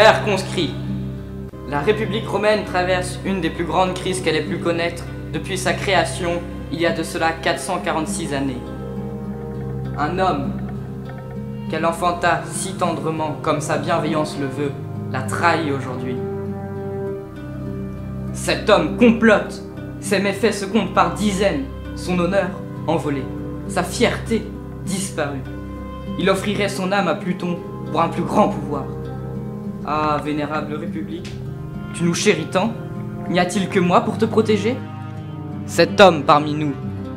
Père conscrit, la République romaine traverse une des plus grandes crises qu'elle ait pu connaître depuis sa création il y a de cela 446 années. Un homme qu'elle enfanta si tendrement comme sa bienveillance le veut, l'a trahi aujourd'hui. Cet homme complote, ses méfaits se comptent par dizaines, son honneur envolé, sa fierté disparue. Il offrirait son âme à Pluton pour un plus grand pouvoir. Ah, vénérable République, tu nous chéris tant? N'y a-t-il que moi pour te protéger? Cet homme parmi nous,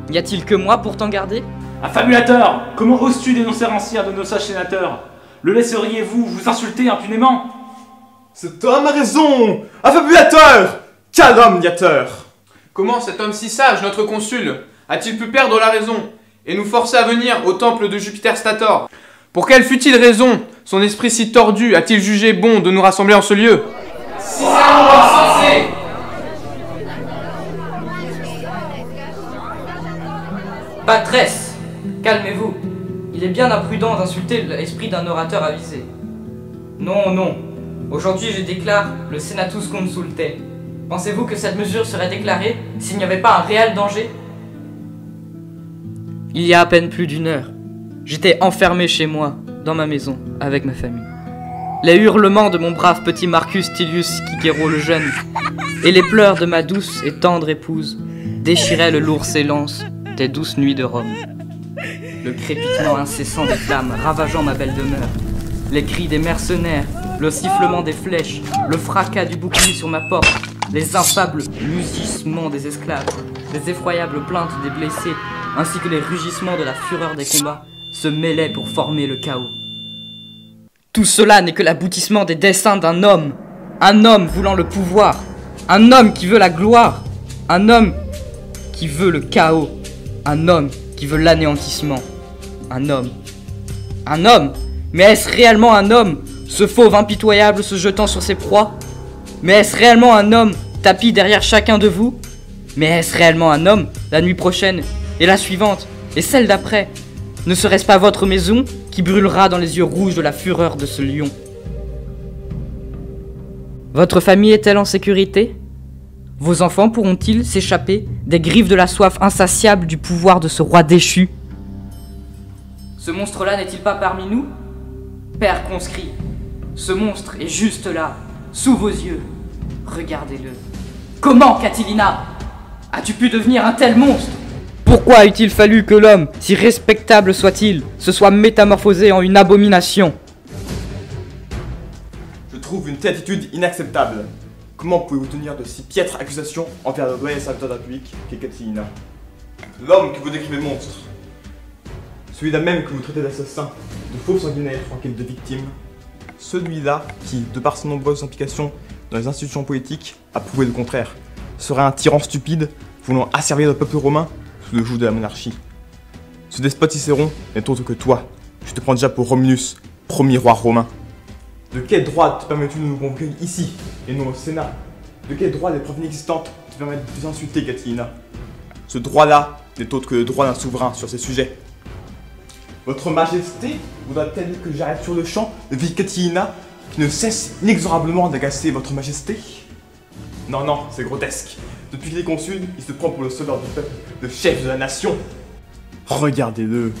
n'y a-t-il que moi pour t'en garder? Affabulateur! Comment oses-tu dénoncer un sire de nos sages sénateurs? Le laisseriez-vous vous insulter impunément? Cet homme a raison! Affabulateur! Calomniateur! Comment cet homme si sage, notre consul, a-t-il pu perdre la raison et nous forcer à venir au temple de Jupiter Stator? Pour quelle fut-il raison son esprit si tordu a-t-il jugé bon de nous rassembler en ce lieu? Cicéron insensé! Patresse, calmez-vous. Il est bien imprudent d'insulter l'esprit d'un orateur avisé. Non, non. Aujourd'hui, je déclare le Senatus Consulte. Pensez-vous que cette mesure serait déclarée s'il n'y avait pas un réel danger? Il y a à peine plus d'une heure, j'étais enfermé chez moi, dans ma maison, avec ma famille. Les hurlements de mon brave petit Marcus Tullius Cicero le jeune et les pleurs de ma douce et tendre épouse déchiraient le lourd silence des douces nuits de Rome. Le crépitement incessant des flammes ravageant ma belle demeure, les cris des mercenaires, le sifflement des flèches, le fracas du bouclier sur ma porte, les infables mugissements des esclaves, les effroyables plaintes des blessés, ainsi que les rugissements de la fureur des combats, se mêlaient pour former le chaos. Tout cela n'est que l'aboutissement des desseins d'un homme voulant le pouvoir, un homme qui veut la gloire, un homme qui veut le chaos, un homme qui veut l'anéantissement, un homme. Mais est-ce réellement un homme, ce fauve impitoyable se jetant sur ses proies? Mais est-ce réellement un homme, tapi derrière chacun de vous? Mais est-ce réellement un homme, la nuit prochaine, et la suivante, et celle d'après? Ne serait-ce pas votre maison qui brûlera dans les yeux rouges de la fureur de ce lion? Votre famille est-elle en sécurité? Vos enfants pourront-ils s'échapper des griffes de la soif insatiable du pouvoir de ce roi déchu? Ce monstre-là n'est-il pas parmi nous? Père conscrit, ce monstre est juste là, sous vos yeux. Regardez-le. Comment, Catilina, as-tu pu devenir un tel monstre? Pourquoi a-t-il fallu que l'homme, si respectable soit-il, se soit métamorphosé en une abomination? Je trouve une telle attitude inacceptable. Comment pouvez-vous tenir de si piètres accusations envers le doyen serviteur de la République qu'est Catilina? L'homme que vous décrivez monstre, celui-là même que vous traitez d'assassin, de faux sanguinaire en quête de victime, celui-là qui, de par ses nombreuses implications dans les institutions politiques, a prouvé le contraire, serait un tyran stupide voulant asservir le peuple romain sous le joug de la monarchie. Ce despote Cicéron n'est autre que toi. Je te prends déjà pour Romulus, premier roi romain. De quel droit te permets-tu de nous convoquer ici, et non au Sénat? De quel droit les preuves inexistantes te permettent de vous insulter, Catilina? Ce droit-là n'est autre que le droit d'un souverain sur ces sujets. Votre Majesté voudra-t-elle que j'arrête sur le champ le vil Catilina qui ne cesse inexorablement d'agacer votre Majesté? Non, non, c'est grotesque. Depuis qu'il est consul, il se prend pour le sauveur du peuple, le chef de la nation. Regardez-le,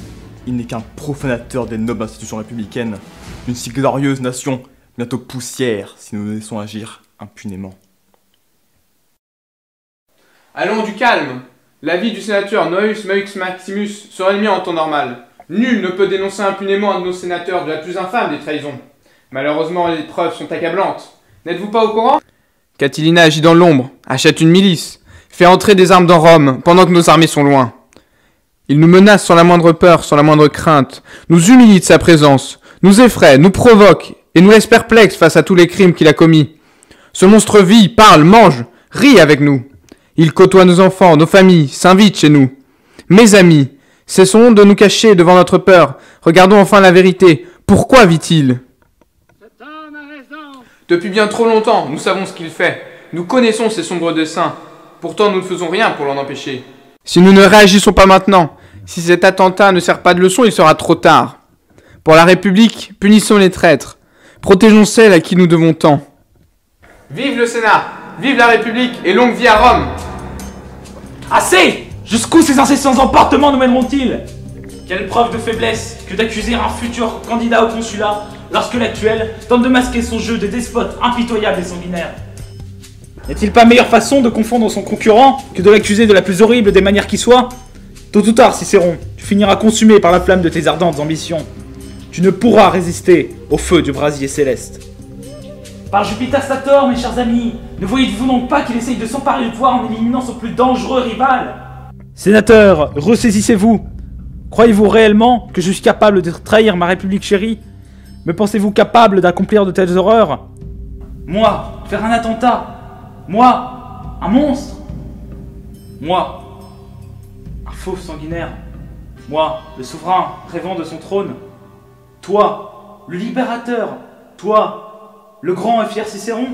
il n'est qu'un profanateur des nobles institutions républicaines. Une si glorieuse nation, bientôt poussière si nous le laissons agir impunément. Allons du calme. L'avis du sénateur Gnaeus Maximus sera le mien en temps normal. Nul ne peut dénoncer impunément un de nos sénateurs de la plus infâme des trahisons. Malheureusement, les preuves sont accablantes. N'êtes-vous pas au courant? Catilina agit dans l'ombre, achète une milice, fait entrer des armes dans Rome pendant que nos armées sont loin. Il nous menace sans la moindre peur, sans la moindre crainte, nous humilie de sa présence, nous effraie, nous provoque et nous laisse perplexes face à tous les crimes qu'il a commis. Ce monstre vit, parle, mange, rit avec nous. Il côtoie nos enfants, nos familles, s'invite chez nous. Mes amis, cessons de nous cacher devant notre peur. Regardons enfin la vérité. Pourquoi vit-il? Cet homme a raison. Depuis bien trop longtemps, nous savons ce qu'il fait. Nous connaissons ses sombres desseins. Pourtant, nous ne faisons rien pour l'en empêcher. Si nous ne réagissons pas maintenant, si cet attentat ne sert pas de leçon, il sera trop tard. Pour la République, punissons les traîtres. Protégeons celle à qui nous devons tant. Vive le Sénat! Vive la République et longue vie à Rome! Assez! Jusqu'où ces incessants emportements nous mèneront-ils? Quelle preuve de faiblesse que d'accuser un futur candidat au consulat lorsque l'actuel tente de masquer son jeu de despote impitoyable et sanguinaire. N'y a-t-il pas meilleure façon de confondre son concurrent que de l'accuser de la plus horrible des manières qui soit? Tôt ou tard, Cicéron, tu finiras consumé par la flamme de tes ardentes ambitions. Tu ne pourras résister au feu du brasier céleste. Par Jupiter Stator, mes chers amis, ne voyez-vous donc pas qu'il essaye de s'emparer du pouvoir en éliminant son plus dangereux rival? Sénateur, ressaisissez-vous. Croyez-vous réellement que je suis capable de trahir ma République chérie? Me pensez-vous capable d'accomplir de telles horreurs? Moi, faire un attentat? Moi, un monstre? Moi, un faux sanguinaire? Moi, le souverain rêvant de son trône? Toi, le libérateur? Toi, le grand et fier Cicéron?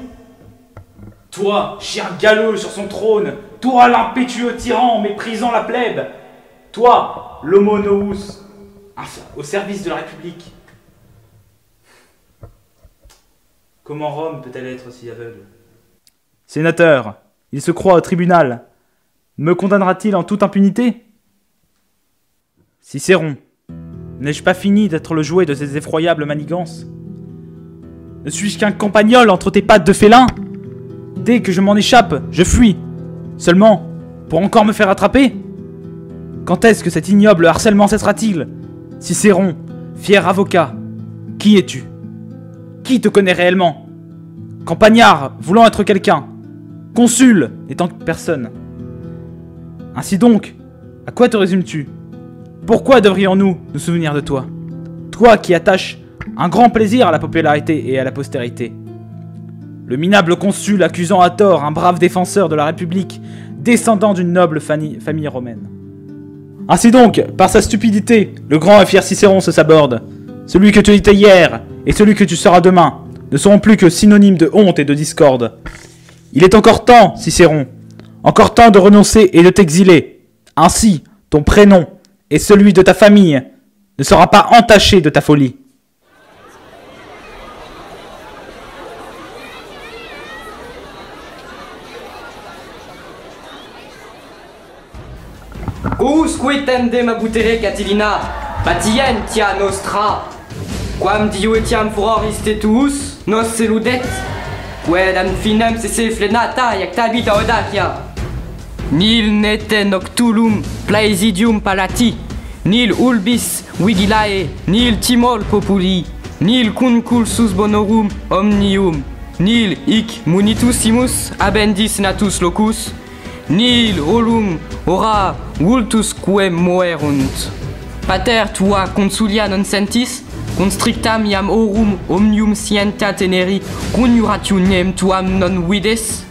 Toi, chien galeux sur son trône? Toi, l'impétueux tyran méprisant la plèbe? Toi, l'homo nous, au service de la République? Comment Rome peut-elle être si aveugle? Sénateur, il se croit au tribunal. Me condamnera-t-il en toute impunité? Cicéron, n'ai-je pas fini d'être le jouet de ces effroyables manigances? Ne suis-je qu'un campagnol entre tes pattes de félin? Dès que je m'en échappe, je fuis. Seulement, pour encore me faire attraper? Quand est-ce que cet ignoble harcèlement cessera-t-il? Cicéron, fier avocat, qui es-tu? Qui te connaît réellement? Campagnard, voulant être quelqu'un. Consul, n'étant personne. Ainsi donc, à quoi te résumes-tu? Pourquoi devrions-nous nous souvenir de toi? Toi qui attaches un grand plaisir à la popularité et à la postérité. Le minable consul accusant à tort un brave défenseur de la République, descendant d'une noble famille romaine. Ainsi donc, par sa stupidité, le grand et fier Cicéron se saborde. Celui que tu étais hier et celui que tu seras demain ne seront plus que synonymes de honte et de discorde. Il est encore temps, Cicéron, encore temps de renoncer et de t'exiler. Ainsi, ton prénom et celui de ta famille ne sera pas entaché de ta folie. Usque tendem abutere Catilina, patien tia nostra, quam dio etiam furor istetus, nos seludet, qued an finem sese flenata iactabit audacia. Nil nete noctulum plaesidium palati, nil ulbis vigilae, nil timol populi, nil concursus bonorum omnium, nil hic munitussimus abendis natus locus, nil olum ora vultus quem moerunt. Pater tua consulia non sentis, constrictam iam orum omnium scientia teneri coniurationem tuam non vides?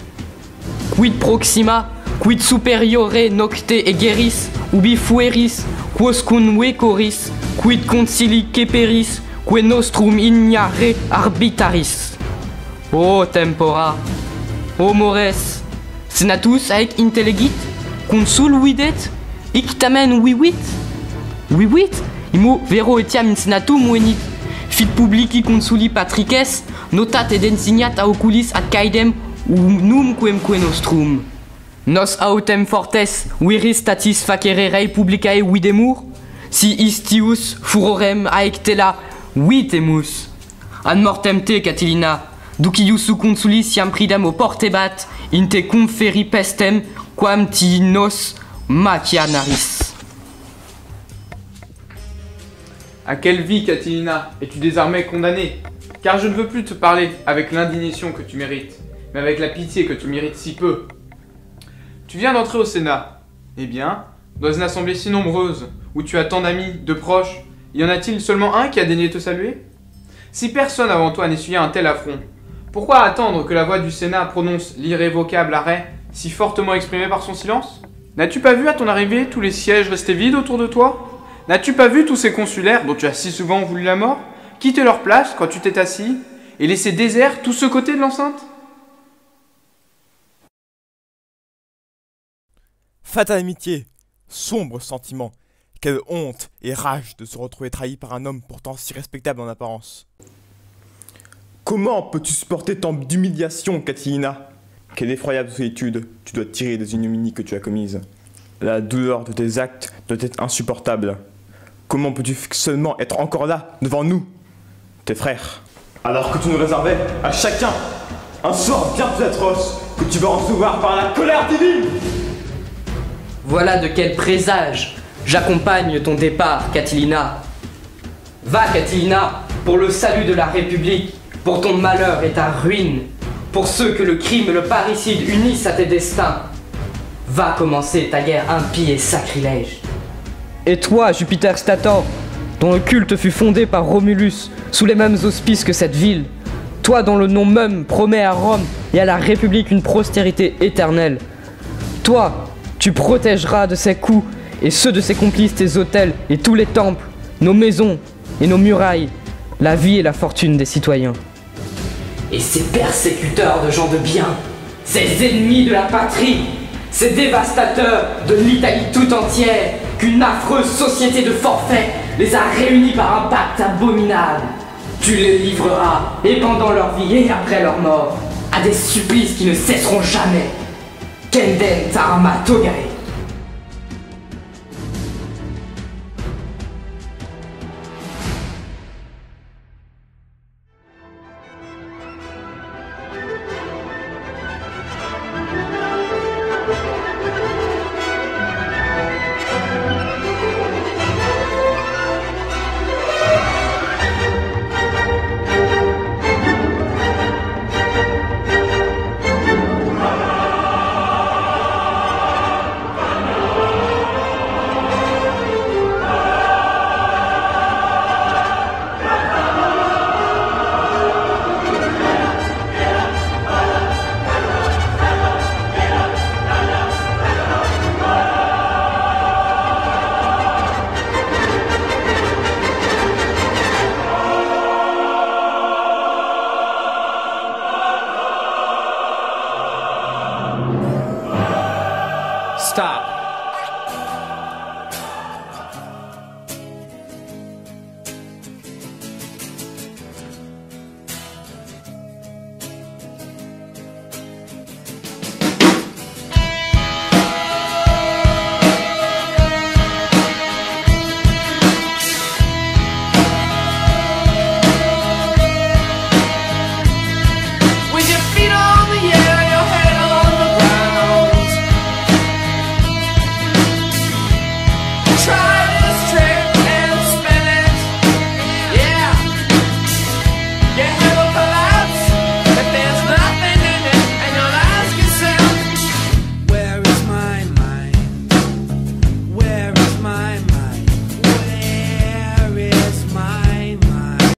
Quid proxima, quid superiore nocte egeris, ubi fueris, quoscun vecoris, quid concili ceperis, que nostrum ignare arbitaris. O tempora, o mores, senatus haec intellegit, consul videt, hic tamen vivit? Vivit? Imo vero etiam in senatum venit, fit publici consuli patrices, notat ed insignat a oculis ad caedem unum quemque nostrum. Nos autem fortes viris statis facere rei publicae videmur, si istius furorem aectela vitemus. Ad mortem te, Catilina, ducius consulis iam pridem oportebat, in te conferi pestem, quam ti nos macianaris. À quelle vie, Catilina, es-tu désormais condamnée? Car je ne veux plus te parler avec l'indignation que tu mérites, mais avec la pitié que tu mérites si peu. Tu viens d'entrer au Sénat. Eh bien, dans une assemblée si nombreuse, où tu as tant d'amis, de proches, y en a-t-il seulement un qui a daigné te saluer? Si personne avant toi n'essuyait un tel affront, pourquoi attendre que la voix du Sénat prononce l'irrévocable arrêt, si fortement exprimé par son silence? N'as-tu pas vu à ton arrivée tous les sièges restés vides autour de toi? N'as-tu pas vu tous ces consulaires dont tu as si souvent voulu la mort quitter leur place quand tu t'es assis et laisser désert tout ce côté de l'enceinte? Fatale amitié, sombre sentiment, quelle honte et rage de se retrouver trahi par un homme pourtant si respectable en apparence. Comment peux-tu supporter tant d'humiliation, Catilina? Quelle effroyable solitude tu dois tirer des ignominies que tu as commises. La douleur de tes actes doit être insupportable. Comment peux-tu seulement être encore là, devant nous, tes frères, alors que tu nous réservais à chacun un sort bien plus atroce que tu vas recevoir par la colère divine? Voilà de quel présage j'accompagne ton départ, Catilina. Va, Catilina, pour le salut de la République, pour ton malheur et ta ruine, pour ceux que le crime et le parricide unissent à tes destins. Va commencer ta guerre impie et sacrilège. Et toi, Jupiter Stator, dont le culte fut fondé par Romulus, sous les mêmes auspices que cette ville, toi dont le nom même promet à Rome et à la République une postérité éternelle, toi, tu protégeras de ses coups et ceux de ses complices tes hôtels et tous les temples, nos maisons et nos murailles, la vie et la fortune des citoyens. Et ces persécuteurs de gens de bien, ces ennemis de la patrie, ces dévastateurs de l'Italie tout entière, qu'une affreuse société de forfaits les a réunis par un pacte abominable. Tu les livreras, et pendant leur vie et après leur mort, à des supplices qui ne cesseront jamais. Kenden Tarama Togare. Stop.